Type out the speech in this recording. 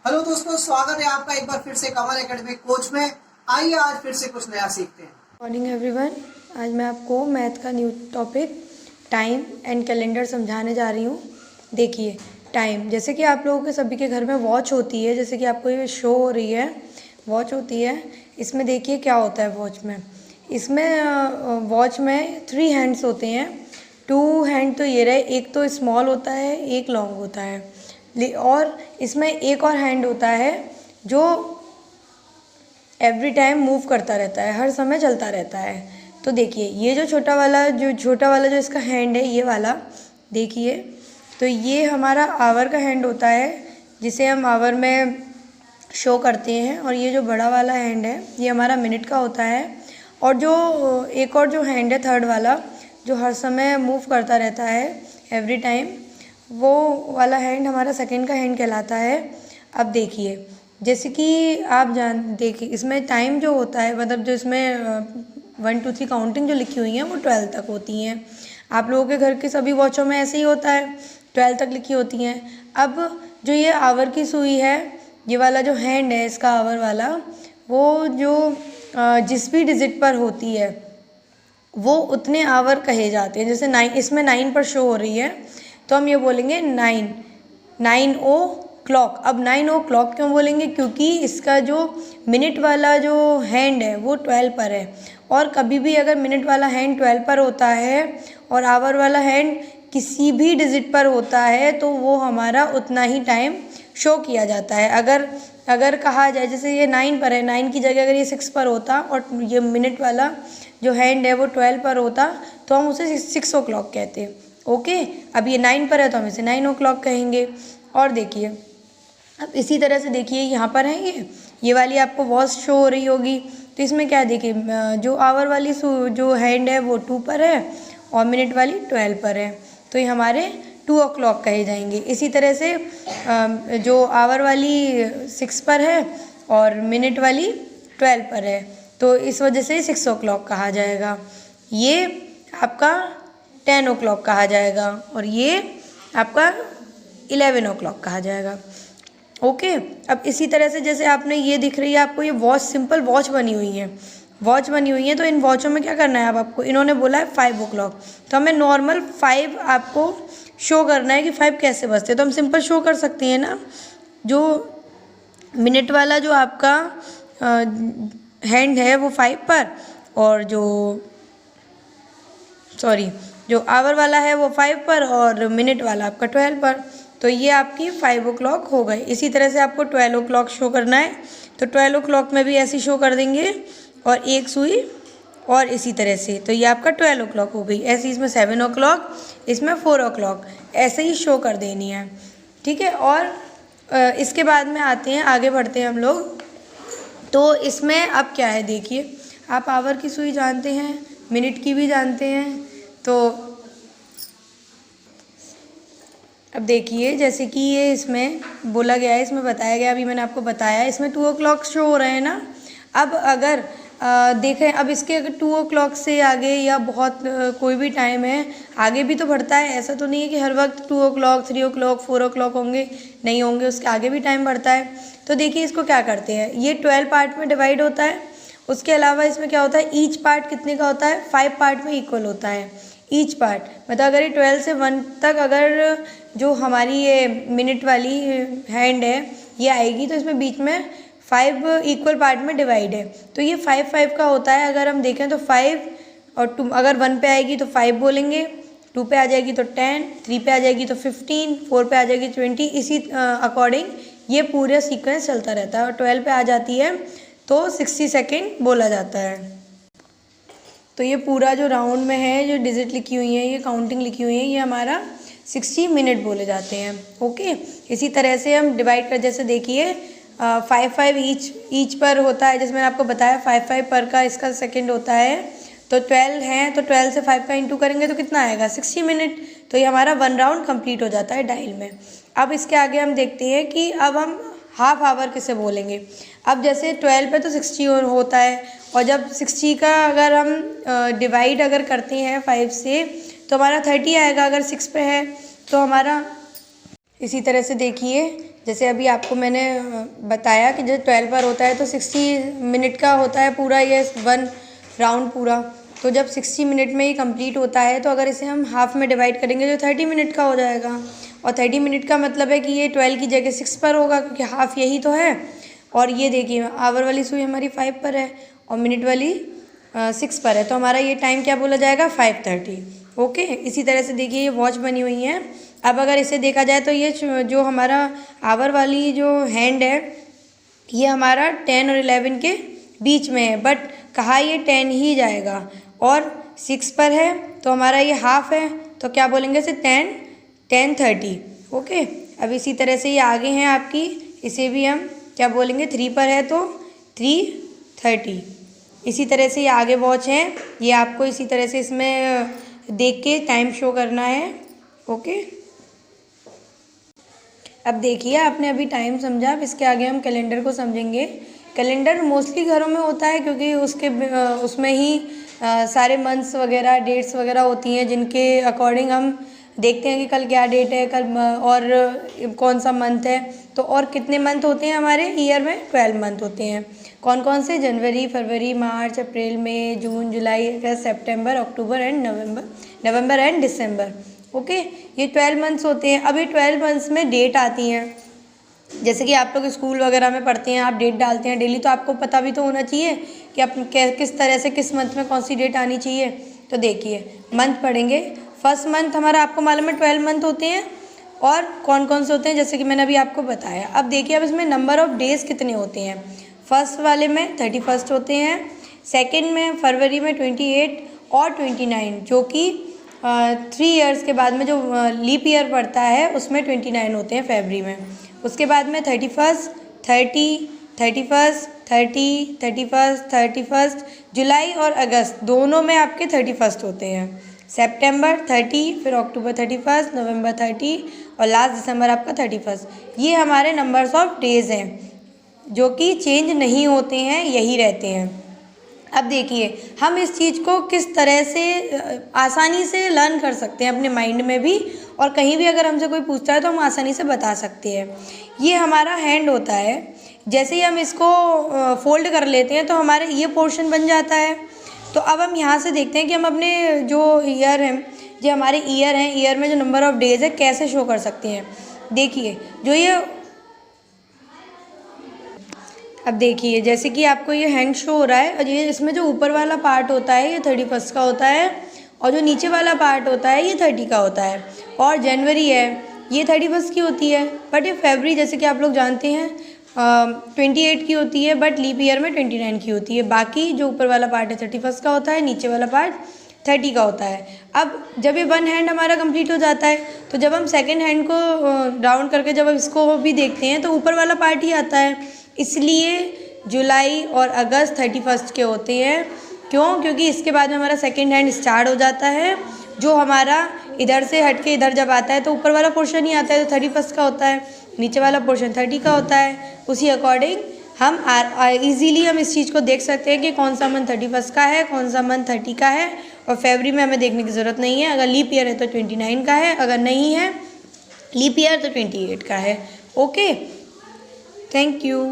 Hello दोस्तों, स्वागत है आपका एक बार फिर से कमल एकेडमी कोच में। आइए आज फिर से कुछ नया सीखते हैं। Morning everyone. आज मैं आपको मैथ का new topic time and calendar समझाने जा रही हूँ। देखिए, टाइम जैसे कि आप लोगों के सभी के घर में वॉच होती है, जैसे कि आपको ये शो हो रही है, वॉच होती है। इसमें देखिए क्या होता है वॉच में। इसमें वॉच में 3 हैंड्स होते हैं। 2 हैंड तो ये रहे, एक तो स्मॉल होता है, एक लॉन्ग होता है। और इसमें एक और हैंड होता है जो एवरी टाइम मूव करता रहता है, हर समय चलता रहता है। तो देखिए, ये जो छोटा वाला जो इसका हैंड है, ये वाला देखिए, तो ये हमारा आवर का हैंड होता है, जिसे हम आवर में शो करते हैं। और ये जो बड़ा वाला हैंड है, ये हमारा मिनट का होता है। और जो एक और जो हैंड है, थर्ड वाला, जो हर समय मूव करता रहता है एवरी टाइम, वो वाला हैंड हमारा सेकंड का हैंड कहलाता है। अब देखिए, जैसे कि आप देखिए, इसमें टाइम जो होता है, मतलब जो इसमें 1 2 3 काउंटिंग जो लिखी हुई है वो 12 तक होती हैं। आप लोगों के घर के सभी वॉचों में ऐसे ही होता है, 12 तक लिखी होती हैं। अब जो ये आवर की सुई है, ये वाला जो हैंड है इसका आवर वाला, वो जो जिस भी डिजिट पर होती है वो उतने आवर कहे जाते हैं। जैसे 9, इसमें 9 पर शो हो रही है, तो हम ये बोलेंगे 9 ओ क्लॉक। अब 9 ओ क्लॉक क्यों बोलेंगे? क्योंकि इसका जो मिनट वाला जो हैंड है वो 12 पर है। और कभी भी अगर मिनट वाला हैंड 12 पर होता है और आवर वाला हैंड किसी भी डिजिट पर होता है, तो वो हमारा उतना ही टाइम शो किया जाता है। अगर अगर कहा जाए, जैसे ये 9 पर है, 9 की जगह अगर ये 6 पर होता और ये मिनट वाला जो हैंड है वो 12 पर होता, तो हम उसे 6 ओ क्लॉक कहते हैं। ओके, अब ये 9 पर है तो हम इसे 9 ओ क्लॉक कहेंगे। और देखिए, अब इसी तरह से देखिए, यहाँ पर है ये वाली आपको वॉच शो हो रही होगी। तो इसमें क्या देखिए, जो आवर वाली जो हैंड है वो 2 पर है और मिनट वाली 12 पर है, तो ये हमारे 2 ओ क्लॉक कहे जाएंगे। इसी तरह से जो आवर वाली 6 पर है और मिनट वाली 12 पर है, तो इस वजह से 6 ओ क्लॉक कहा जाएगा। ये आपका 10 ओ क्लॉक कहा जाएगा और ये आपका 11 ओ क्लॉक कहा जाएगा। ओके, अब इसी तरह से जैसे आपने ये दिख रही है आपको, ये वॉच, सिंपल वॉच बनी हुई है, वॉच बनी हुई है। तो इन वॉचों में क्या करना है, अब आपको इन्होंने बोला है 5 ओ क्लॉक, तो हमें नॉर्मल 5 आपको शो करना है कि 5 कैसे बजते हैं। तो हम सिंपल शो कर सकते हैं ना, जो मिनट वाला जो आपका हैंड है वो 5 पर, और जो आवर वाला है वो 5 पर, और मिनट वाला आपका 12 पर। तो ये आपकी 5 ओ क्लॉक हो गई। इसी तरह से आपको 12 ओ क्लॉक शो करना है, तो 12 ओ क्लॉक में भी ऐसे शो कर देंगे, और एक सुई और इसी तरह से, तो ये आपका 12 ओ क्लॉक हो गई। ऐसे इसमें 7 ओ क्लॉक, इसमें 4 ओ क्लॉक, ऐसे ही शो कर देनी है। ठीक है, और इसके बाद में आते हैं, आगे बढ़ते हैं हम लोग। तो इसमें अब क्या है, देखिए, आप आवर की सुई जानते हैं, मिनट की भी जानते हैं। तो अब देखिए, जैसे कि ये इसमें बोला गया है, इसमें बताया गया, अभी मैंने आपको बताया, इसमें 2 ओ क्लॉक शो हो रहे हैं ना। अब अगर देखें, अब इसके अगर 2 ओ क्लॉक से आगे या बहुत कोई भी टाइम है, आगे भी तो बढ़ता है। ऐसा तो नहीं है कि हर वक्त 2 ओ क्लॉक, 3 ओ क्लॉक, 4 ओ क्लॉक होंगे, नहीं होंगे, उसके आगे भी टाइम बढ़ता है। तो देखिए, इसको क्या करते हैं, ये 12 पार्ट में डिवाइड होता है। उसके अलावा इसमें क्या होता है, ईच पार्ट कितने का होता है, 5 पार्ट में इक्वल होता है। ईच पार्ट मतलब अगर ये 12 से 1 तक अगर जो हमारी ये मिनट वाली हैंड है ये आएगी, तो इसमें बीच में 5 इक्वल पार्ट में डिवाइड है, तो ये 5 का होता है। अगर हम देखें तो 5 और 2, अगर 1 पे आएगी तो 5 बोलेंगे, 2 पे आ जाएगी तो 10, 3 पे आ जाएगी तो 15, 4 पे आ जाएगी 20, इसी अकॉर्डिंग ये पूरा सीक्वेंस चलता रहता है। और 12 पे आ जाती है तो 60 सेकेंड बोला जाता है। तो ये पूरा जो राउंड में है, जो डिजिट लिखी हुई है, ये काउंटिंग लिखी हुई है, ये हमारा 60 मिनट बोले जाते हैं। ओके, इसी तरह से हम डिवाइड कर, जैसे देखिए 5 ईच पर होता है, जैसे मैंने आपको बताया 5 पर का इसका सेकंड होता है। तो 12 है, तो 12 से 5 का इंटू करेंगे तो कितना आएगा, 60 मिनट। तो ये हमारा 1 राउंड कंप्लीट हो जाता है डायल में। अब इसके आगे हम देखते हैं कि अब हम हाफ आवर किसे बोलेंगे। अब जैसे 12 पे तो 60 होता है, और जब 60 का अगर हम डिवाइड अगर करते हैं 5 से, तो हमारा 30 आएगा। अगर 6 पे है तो हमारा इसी तरह से देखिए, जैसे अभी आपको मैंने बताया कि जो 12 पर होता है तो 60 मिनट का होता है पूरा ये 1 राउंड पूरा। तो जब 60 मिनट में ही कंप्लीट होता है तो अगर इसे हम हाफ में डिवाइड करेंगे तो 30 मिनट का हो जाएगा। और 30 मिनट का मतलब है कि ये 12 की जगह 6 पर होगा, क्योंकि हाफ यही तो है। और ये देखिए आवर वाली सुई हमारी 5 पर है और मिनट वाली 6 पर है, तो हमारा ये टाइम क्या बोला जाएगा, 5:30। ओके, इसी तरह से देखिए ये वॉच बनी हुई है। अब अगर इसे देखा जाए तो ये जो हमारा आवर वाली जो हैंड है ये हमारा 10 और 11 के बीच में है, बट कहा ये 10 ही जाएगा और 6 पर है तो हमारा ये हाफ है, तो क्या बोलेंगे इसे 10:30। ओके, अब इसी तरह से ये आगे हैं आपकी, इसे भी हम क्या बोलेंगे, 3 पर है तो 3:30। इसी तरह से ये आगे वॉच है, ये आपको इसी तरह से इसमें देख के टाइम शो करना है। ओके, अब देखिए आपने अभी टाइम समझा, अब इसके आगे हम कैलेंडर को समझेंगे। कैलेंडर मोस्टली घरों में होता है क्योंकि उसमें ही सारे मंथ्स वगैरह डेट्स वगैरह होती हैं, जिनके अकॉर्डिंग हम देखते हैं कि कल क्या डेट है, कल और कौन सा मंथ है। तो और कितने मंथ होते हैं हमारे ईयर में, 12 मंथ होते हैं। कौन कौन से, जनवरी, फरवरी, मार्च, अप्रैल, मई, जून, जुलाई, अगस्त, सितंबर, अक्टूबर एंड नवंबर एंड दिसंबर। ओके, ये 12 मंथ्स होते हैं। अब ये 12 मंथ्स में डेट आती हैं, जैसे कि आप लोग स्कूल वगैरह में पढ़ते हैं, आप डेट डालते हैं डेली, तो आपको पता भी तो होना चाहिए कि आप किस तरह से किस मंथ में कौन सी डेट आनी चाहिए। तो देखिए मंथ पढ़ेंगे। फर्स्ट मंथ हमारा आपको मालूम है 12 मंथ होते हैं, और कौन कौन से होते हैं जैसे कि मैंने अभी आपको बताया। अब देखिए अब इसमें नंबर ऑफ डेज़ कितने होते हैं। फर्स्ट वाले में 31 होते हैं, सेकेंड में फरवरी में 28 और 29, जो कि 3 इयर्स के बाद में जो लीप ईयर पड़ता है उसमें 29 होते हैं फरवरी में। उसके बाद में 31, 30, 31, 30, 31, 31, जुलाई और अगस्त दोनों में आपके 31 होते हैं। सितंबर 30, फिर अक्टूबर 31, नवंबर 30 और लास्ट दिसंबर आपका 31। ये हमारे नंबर्स ऑफ डेज़ हैं जो कि चेंज नहीं होते हैं, यही रहते हैं। अब देखिए हम इस चीज़ को किस तरह से आसानी से लर्न कर सकते हैं अपने माइंड में भी, और कहीं भी अगर हमसे कोई पूछता है तो हम आसानी से बता सकते हैं। ये हमारा हैंड होता है, जैसे ही हम इसको फोल्ड कर लेते हैं तो हमारे ये पोर्शन बन जाता है। तो अब हम यहाँ से देखते हैं कि हम अपने जो ईयर हैं, जो हमारे ईयर हैं, ईयर में जो नंबर ऑफ डेज़ है कैसे शो कर सकते हैं। देखिए जो ये, अब देखिए जैसे कि आपको ये हैंड शो हो रहा है, और ये इसमें जो ऊपर वाला पार्ट होता है ये 31 का होता है, और जो नीचे वाला पार्ट होता है ये 30 का होता है। और जनवरी है ये 31 की होती है, बट ये फरवरी जैसे कि आप लोग जानते हैं 28 की होती है, बट लीप ईयर में 29 की होती है। बाकी जो ऊपर वाला पार्ट है 31 का होता है, नीचे वाला पार्ट 30 का होता है। अब जब ये वन हैंड हमारा कंप्लीट हो जाता है तो जब हम सेकेंड हैंड को राउंड करके जब इसको भी देखते हैं तो ऊपर वाला पार्ट ही आता है। इसलिए जुलाई और अगस्त 31 के होते हैं। क्यों? क्योंकि इसके बाद में हमारा सेकेंड हैंड स्टार्ट हो जाता है, जो हमारा इधर से हट के इधर जब आता है तो ऊपर वाला पोर्शन ही आता है तो 31 का होता है, नीचे वाला पोर्शन 30 का होता है। उसी अकॉर्डिंग हम इजीली हम इस चीज़ को देख सकते हैं कि कौन सा मंथ 31 का है, कौन सा मंथ 30 का है। और फरवरी में हमें देखने की ज़रूरत नहीं है, अगर लीप ईयर है तो 29 का है, अगर नहीं है लीप ईयर तो 28 का है। Okay, thank you.